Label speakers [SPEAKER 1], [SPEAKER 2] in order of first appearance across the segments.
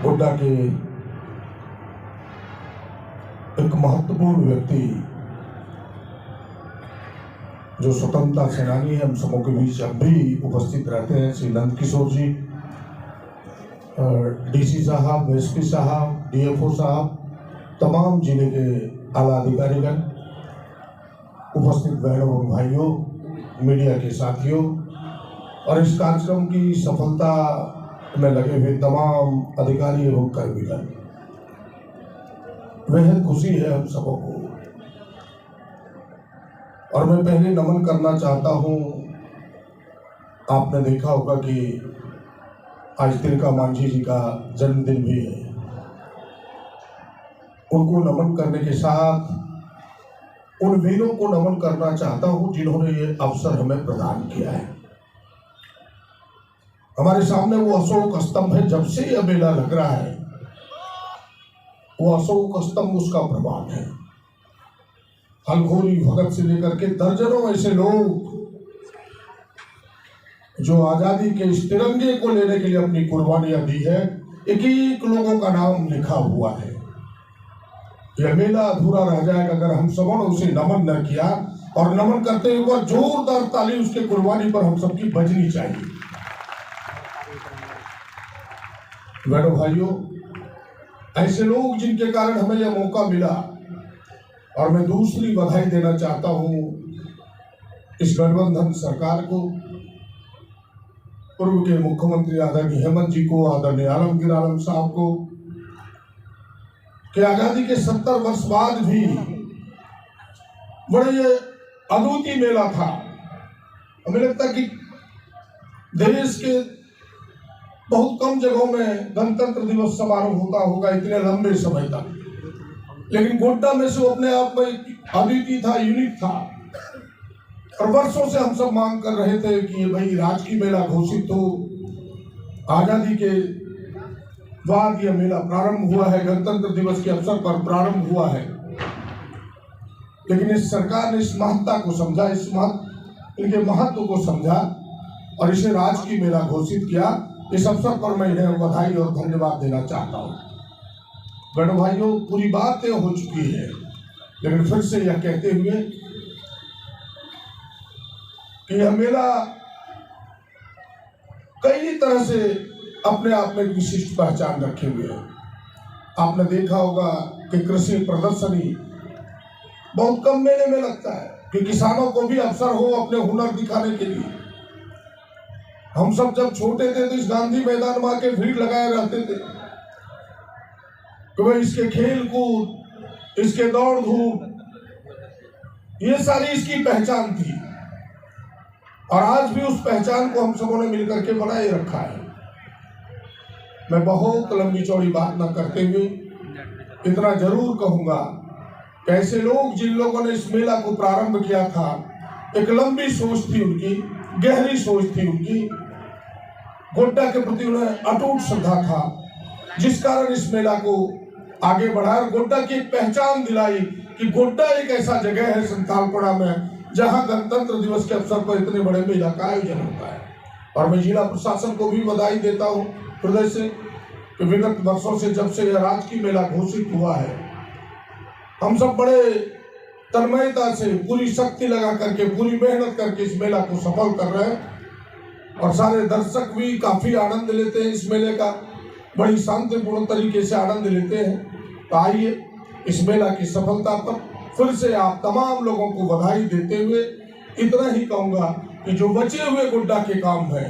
[SPEAKER 1] गोड्डा के एक महत्वपूर्ण व्यक्ति जो स्वतंत्रता सेनानी है, हम सबों के बीच अब भी उपस्थित रहते हैं, श्री नंद किशोर जी, डीसी साहब, एसपी साहब, डीएफओ साहब, तमाम जिले के आला अधिकारीगण, उपस्थित बहनों और भाइयों, मीडिया के साथियों और इस कार्यक्रम की सफलता में लगे हुए तमाम अधिकारी एवं कर्मीगण, बेहद खुशी है हम सबों को। और मैं पहले नमन करना चाहता हूँ। आपने देखा होगा कि आज तिलका मांझी जी का जन्मदिन भी है। उनको नमन करने के साथ उन वीरों को नमन करना चाहता हूँ जिन्होंने ये अवसर हमें प्रदान किया है। हमारे सामने वो अशोक स्तंभ है, जब से यह मेला लग रहा है वो अशोक स्तंभ उसका प्रमाण है। हलखोरी भगत से लेकर के दर्जनों ऐसे लोग जो आजादी के इस तिरंगे को लेने के लिए अपनी कुर्बानियां दी है, एक एक लोगों का नाम लिखा हुआ है। यह मेला अधूरा रह जाएगा अगर हम सबों ने उसे नमन न किया, और नमन करते हुए जोरदार ताली उसके कुर्बानी पर हम सबकी बजनी चाहिए। बहनों भाइयों, ऐसे लोग जिनके कारण हमें यह मौका मिला, और मैं दूसरी बधाई देना चाहता हूं इस गठबंधन सरकार को, पूर्व के मुख्यमंत्री आदरणीय हेमंत जी को, आदरणीय आलमगीर आलम साहब को, कि आजादी के 70 वर्ष बाद भी बड़े ये अद्वितीय मेला था। हमें लगता कि देश के बहुत कम जगहों में गणतंत्र दिवस समारोह होता होगा इतने लंबे समय तक, लेकिन गोड्डा में से वो अपने आप में अद्वितीय था, यूनिक था। और वर्षों से हम सब मांग कर रहे थे कि ये भाई राजकीय मेला घोषित हो। आजादी के बाद यह मेला प्रारंभ हुआ है, गणतंत्र दिवस के अवसर पर प्रारंभ हुआ है, लेकिन इस सरकार ने इस महत्ता को समझा, इनके महत्व को समझा और इसे राजकीय मेला घोषित किया। इस अवसर पर मैं इन्हें बधाई और धन्यवाद देना चाहता हूँ। बहनों भाइयों, पूरी बात तय हो चुकी है, लेकिन फिर से यह कहते हुए कि यह मेला कई तरह से अपने आप में एक विशिष्ट पहचान रखे हुए है। आपने देखा होगा कि कृषि प्रदर्शनी बहुत कम मेले में लगता है कि किसानों को भी अवसर हो अपने हुनर दिखाने के लिए। हम सब जब छोटे थे तो इस गांधी मैदान में आके भीड़ लगाए रहते थे कि भाई इसके खेल कूद, इसके दौड़ धूप, ये सारी इसकी पहचान थी। और आज भी उस पहचान को हम सबों ने मिलकर के बनाए रखा है। मैं बहुत लंबी चौड़ी बात न करते हुए इतना जरूर कहूंगा कि ऐसे लोग जिन लोगों ने इस मेला को प्रारंभ किया था, एक लंबी सोच थी उनकी, गहरी सोच थी उनकी, गोड्डा के प्रति उन्हें अटूट श्रद्धा था, जिस कारण इस मेला को आगे बढ़ाया, गोड्डा की एक पहचान दिलाई कि गोड्डा एक ऐसा जगह है संथालपड़ा में जहां गणतंत्र दिवस के अवसर पर इतने बड़े मेला का आयोजन होता है। और मैं जिला प्रशासन को भी बधाई देता हूं हृदय से कि विगत वर्षों से जब से यह राजकीय मेला घोषित हुआ है, हम सब बड़े तन्मयता से पूरी शक्ति लगा करके, पूरी मेहनत करके इस मेला को सफल कर रहे हैं। और सारे दर्शक भी काफी आनंद लेते हैं इस मेले का, बड़ी शांतिपूर्ण तरीके से आनंद लेते हैं। तो आइए इस मेला की सफलता पर फिर से आप तमाम लोगों को बधाई देते हुए इतना ही कहूंगा कि जो बचे हुए गोड्डा के काम है,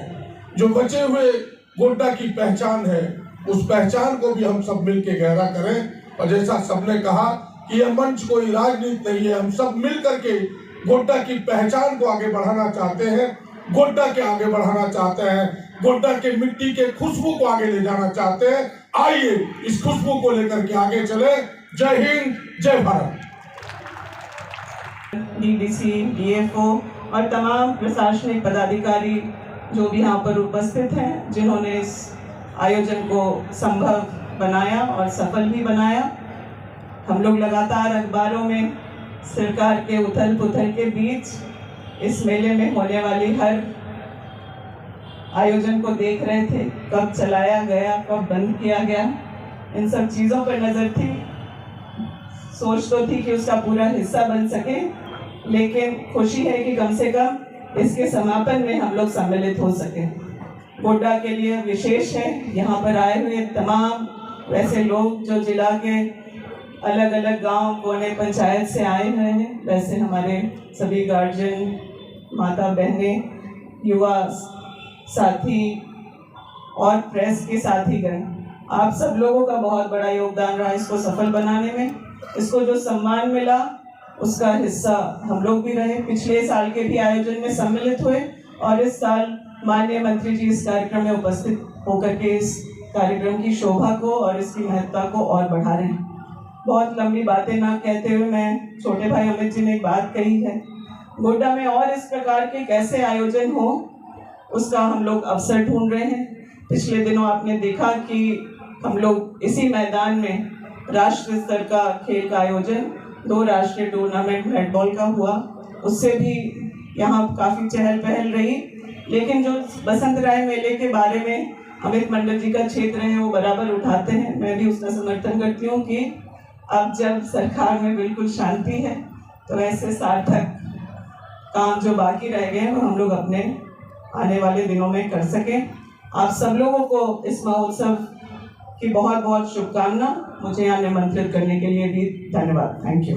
[SPEAKER 1] जो बचे हुए गोड्डा की पहचान है, उस पहचान को भी हम सब मिलकर गहरा करें। और जैसा सबने कहा कि यह मंच कोई राजनीति नहीं है, हम सब मिल करके गोड्डा की पहचान को आगे बढ़ाना चाहते हैं, गोड्डा के आगे बढ़ाना चाहते हैं, गोड्डा के मिट्टी के खुशबू को आगे ले जाना चाहते हैं। आइए इस खुशबू को लेकर के आगे चले। जय हिंद, जय भारत।
[SPEAKER 2] डीडीसी, डीएफओ और तमाम प्रशासनिक पदाधिकारी जो भी यहाँ पर उपस्थित हैं, जिन्होंने इस आयोजन को संभव बनाया और सफल भी बनाया। हम लोग लगातार अखबारों में सरकार के उथल पुथल के बीच इस मेले में होने वाली हर आयोजन को देख रहे थे, कब चलाया गया, कब बंद किया गया, इन सब चीज़ों पर नज़र थी। सोच तो थी कि उसका पूरा हिस्सा बन सके, लेकिन खुशी है कि कम से कम इसके समापन में हम लोग सम्मिलित हो सके। गोड्डा के लिए विशेष है, यहाँ पर आए हुए तमाम वैसे लोग जो जिला के अलग अलग गांव कोने पंचायत से आए हुए हैं, वैसे हमारे सभी गार्जियन, माता बहनें, युवा साथी और प्रेस के साथी गए। आप सब लोगों का बहुत बड़ा योगदान रहा इसको सफल बनाने में। इसको जो सम्मान मिला उसका हिस्सा हम लोग भी रहे। पिछले साल के भी आयोजन में सम्मिलित हुए और इस साल माननीय मंत्री जी इस कार्यक्रम में उपस्थित होकर के इस कार्यक्रम की शोभा को और इसकी महत्ता को और बढ़ा रहे हैं। बहुत लंबी बातें ना कहते हुए मैं, छोटे भाई अमित जी ने एक बात कही है, गोड्डा में और इस प्रकार के कैसे आयोजन हो उसका हम लोग अवसर ढूंढ रहे हैं। पिछले दिनों आपने देखा कि हम लोग इसी मैदान में राष्ट्रीय स्तर का खेल का आयोजन 2 राष्ट्रीय टूर्नामेंट नेटबॉल का हुआ, उससे भी यहाँ काफ़ी चहल पहल रही। लेकिन जो बसंत राय मेले के बारे में अमित मंडल जी का क्षेत्र है वो बराबर उठाते हैं, मैं भी उसका समर्थन करती हूँ कि अब जब सरकार में बिल्कुल शांति है तो ऐसे सार्थक काम जो बाकी रह गए वो हम लोग अपने आने वाले दिनों में कर सकें। आप सब लोगों को इस महोत्सव की बहुत बहुत शुभकामना। मुझे यहाँ निमंत्रित करने के लिए भी धन्यवाद। Thank you.